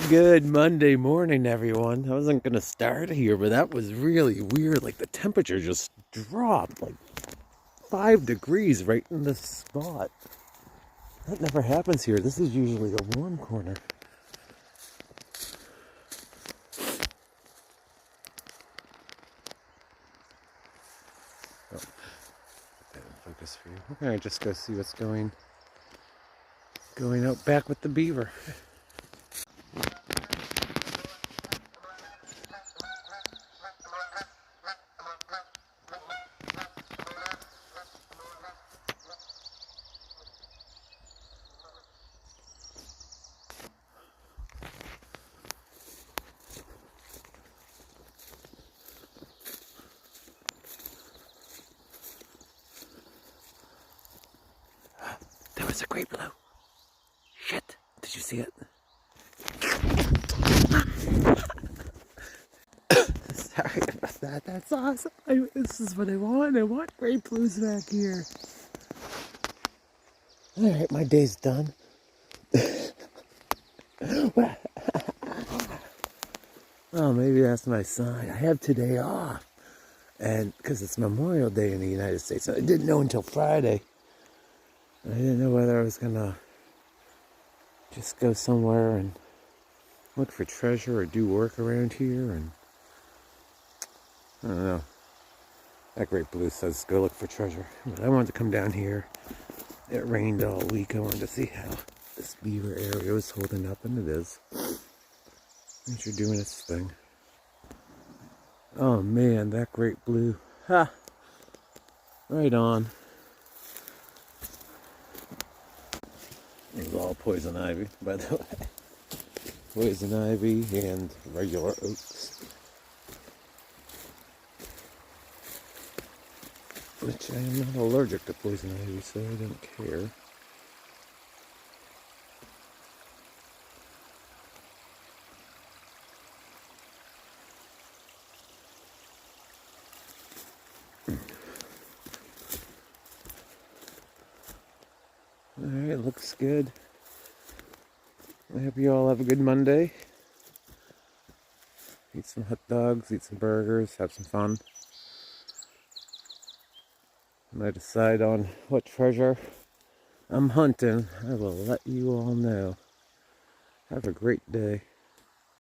Good Monday morning, everyone. I wasn't gonna start here, but that was really weird. Like the temperature just dropped like 5 degrees right in this spot. That never happens here. This is usually a warm corner. Oh, focus for you. We're gonna just go see what's going out back with the beaver. There was a great blue. Shit! Did you see it? Sorry about that. That's awesome. This is what I want. I want great blues back here. Alright, my day's done. Oh, maybe that's my sign. I have today off. And because it's Memorial Day in the United States. I didn't know until Friday. I didn't know whether I was going to just go somewhere and look for treasure or do work around here. And I don't know. That great blue says go look for treasure. But I wanted to come down here. It rained all week. I wanted to see how this beaver area was holding up, and it is. Nature doing its thing. Oh man, that great blue. Ha! Right on. It was all poison ivy, by the way. Poison ivy and regular oaks. Which I am not allergic to poison ivy, so I don't care. Alright, looks good. I hope you all have a good Monday. Eat some hot dogs, eat some burgers, have some fun. When I decide on what treasure I'm hunting, I will let you all know. Have a great day.